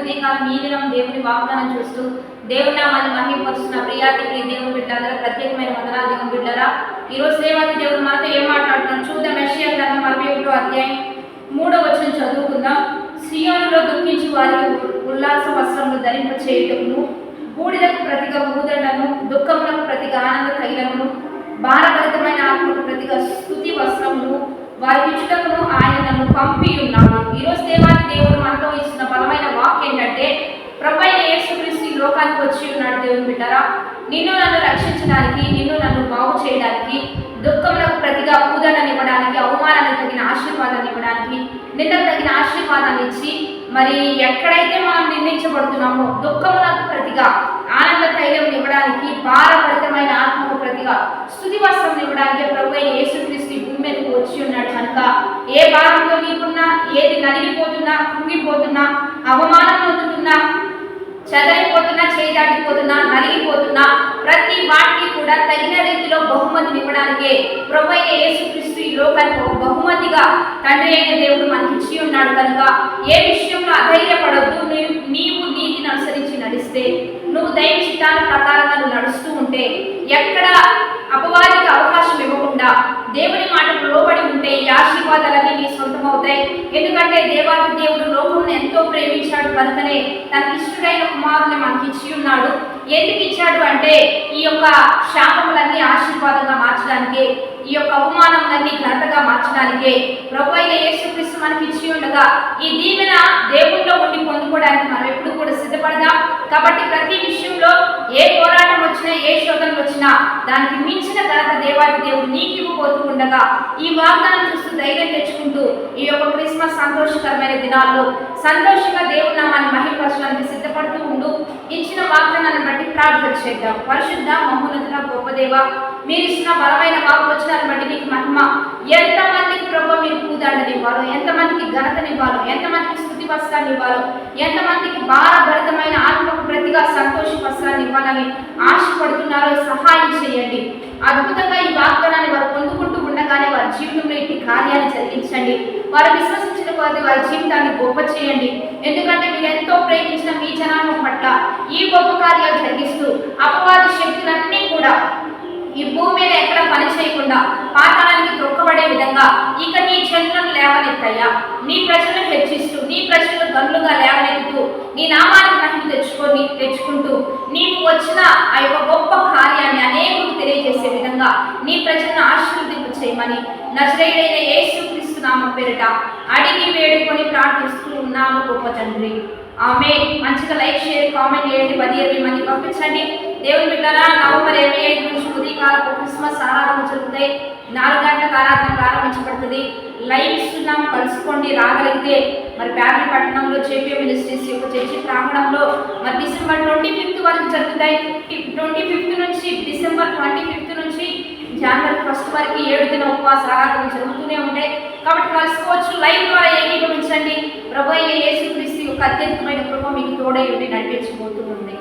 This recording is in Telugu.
ఉదయకాలం ఈ దినం దేవుని వాగ్దానం చూస్తూ దేవుని నామాన్ని మహిమపరుస్తున్న ప్రియాతి దేవుని బిడ్డలారా, ప్రత్యేకమైన వందనాలు దేవుని బిడ్డలారా. ఈరోజు దేవాతి దేవుడు మనతో ఏం మాట్లాడుతున్నాం చూద్దాం. యెషయా గ్రంథం 41వ అధ్యాయం 3వ వచనం చదువుకుందాం. సియోనులో దుఃఖించి వారికి ఉల్లాస వస్త్రములు ధరింప చేయుటకును, బూడిదకు ప్రతిగా భూదండను, దుఃఖములకు ప్రతిగా ఆనంద తైలమును, భారభరితమైన ఆత్మకు ప్రతిగా స్తుతి వస్త్రమును వారికి ఇచ్చుటకును ఆయన నన్ను పంపి ఉన్నాడు. ఈరోజు దేవాది దేవుడు మనతో ఇచ్చిన బలమైన వాక్ ఏంటంటే, ప్రభువైన యేసుక్రీస్తు ఈ లోకానికి వచ్చి ఉన్నాడు. దేవుని బిడ్డలారా, నిన్ను నన్ను రక్షించడానికి, నిన్ను నన్ను బాగు చేయడానికి, దుఃఖములకు ప్రతిగా పూదనని ఇవ్వడానికి, అవమానానికి తగిన ఆశీర్వాదాన్ని ఇవ్వడానికి, నిందకు తగిన ఆశీర్వాదాన్ని ఇచ్చి, మరి ఎక్కడైతే మనం నిందించబడుతున్నామో దుఃఖములకు ప్రతిగా ఆనంద తైలం ఇవ్వడానికి, భారభరితమైన ఆత్మకు ప్రతిగా స్తుతి వస్త్రం ఇవ్వడానికి ప్రభువైన యేసుక్రీస్తు భూమి మీదకు వచ్చి ఉన్నాడు. కనుక ఏ భారంలో నీకున్నా, ఏది నలిగిపోతున్నా, కుంగిపోతున్నా, అవమానం పొందుతున్నా, చదరిపోతున్నా, చేయి దాటిపోతున్నా, నలిగిపోతున్నా, ప్రతి వాటికి కూడా తగిన రీతిలో బహుమతిని ఇవ్వడానికే ప్రభువైన యేసుక్రీస్తు ఈ లోకానికి బహుమతిగా తండ్రి అయిన దేవుడు మనకి ఇచ్చి ఉన్నాడు. కనుక ఏ విషయంలో అధైర్యపడొద్దు. నీవు నీతిని అనుసరించి నడిస్తే, నువ్వు దైవ చిత్తాల ప్రకారంగా నువ్వు నడుస్తూ ఉంటే, ఎక్కడ అపవాదికి అవకాశం ఇవ్వకుండా దేవుని మాటకు లోబడి ఉంటే ఈ ఆశీర్వాదాలన్నీ నీ సొంతమవుతాయి. ఎందుకంటే దేవాది దేవుడు లోకమును ఎంతో ప్రేమించాడు కనుకనే తనకిష్టుడైన కుమారుని మనకి ఇచ్చి ఉన్నాడు. ఎందుకు ఇచ్చాడు అంటే, ఈ యొక్క శాపములన్నీ ఆశీర్వాదంగా మార్చడానికే, ఈ యొక్క అవమానములన్నీ ఘనతగా మార్చడానికే ప్రభువైన యేసుక్రీస్తు మనకి ఇచ్చి ఉండగా, ఈ దీవెన దేవుల్లో ఉండి పొందుకోవడానికి మనం ఎప్పుడు కూడా సిద్ధపడదాం. కాబట్టి ప్రతి విషయంలో ఏ పోరాటం వచ్చినా, ఏ శోధనలు వచ్చినా దానికి మించిన ఘనత దేవాది దేవుడు నీకు ఇవ్వబోతూ ఉండగా, ఈ వాగ్దానం చూస్తూ ధైర్యం తెచ్చుకుంటూ ఈ యొక్క క్రిస్మస్ సంతోషకరమైన దినాల్లో సంతోషంగా దేవుని నామాన్ని మహిమపరచడానికి సిద్ధపడుతూ ఉండు. ఇచ్చిన వాగ్దానాన్ని బట్టి ప్రార్థన చేద్దాం. పరిశుద్ధ మహోన్నతుల గొప్ప దేవ, మీరు ఇచ్చిన బలమైన వాగ్వచనాన్ని బట్టి నీకు మహిమ. ఎంతమందికి ప్రభు మీరు పూదండని ఇవ్వాలో, ఎంతమందికి ఘనతనివ్వాలో, ఎంతమందికి స్తుతి వస్త్రాన్ని ఇవ్వాలో, ఎంతమందికి భారభరితమైన ఆత్మకు ప్రతిగా సంతోష వస్త్రాన్ని ఇవ్వాలని ఆశపడుతున్నారో సహాయం చేయండి. అద్భుతంగా ఈ వాగ్దానాన్ని వారు పొందుకుంటూ ఉండగానే వారి జీవితంలో ఇట్టి కార్యాన్ని జరిగించండి. వారు విశ్వసించిన కొద్ది వారి జీవితాన్ని గొప్ప చేయండి. ఎందుకంటే మీరు ఎంతో ప్రేమించిన మీ జనాంగం పట్ల ఈ గొప్ప కార్యాలు జరిగిస్తూ అపవాది శక్తులన్నీ కూడా ఈ భూమి మీద ఎక్కడ పని చేయకుండా పాతాళానికి తొక్కబడే విధంగా ఇక నీ జనులను లేవనెత్తయ్యా. నీ ప్రజలను హెచ్చిస్తూ, నీ ప్రజలను గనులుగా లేవనెత్తుతూ, నీ నామానికి మహిమ తెచ్చుకుంటూ నీవు వచ్చిన ఆ యొక్క గొప్ప కార్యాన్ని అనేకులకు తెలియజేసే విధంగా నీ ప్రజలను ఆశీర్వదింపు చేయమని నజరేయుడైన యేసుక్రీస్తు నామం పేరిట అడిగి వేడుకొని ప్రార్థిస్తూ ఉన్నాము గొప్ప తండ్రి. ఆమె మంచిగా లైక్, షేర్, కామెంట్ చేయండి. 10-20 మంది పంపించండి. దేవుని బిడ్డలారా, నవంబర్ 25 నుంచి ఉదయకాలపు క్రిస్మస్ ఆరాధన జరుగుతాయి. 4 గంటలకు ఆరాధన ప్రారంభించబడుతుంది. లైవ్ ఇస్తున్నాం, కలుసుకోండి. రాగలిగితే మరి ప్యామిలీ పట్టణంలో జేపీఎం మినిస్ట్రీస్ యొక్క చర్చి ప్రాంగణంలో మరి డిసెంబర్ 25th వరకు జరుగుతాయి. 25th నుంచి డిసెంబర్ 25th నుంచి జనవరి 1st వరకు 7 దిన ఉపవాస ఆరాధన జరుగుతూనే ఉంటాయి. కాబట్టి కలుసుకోవచ్చు. లైవ్ ద్వారా ఏకీభవించండి. ప్రభువైన యేసుక్రీస్తు యొక్క అత్యధికమైన కృప మీకు తోడై ఉండి నడిపించబోతూ ఉంది.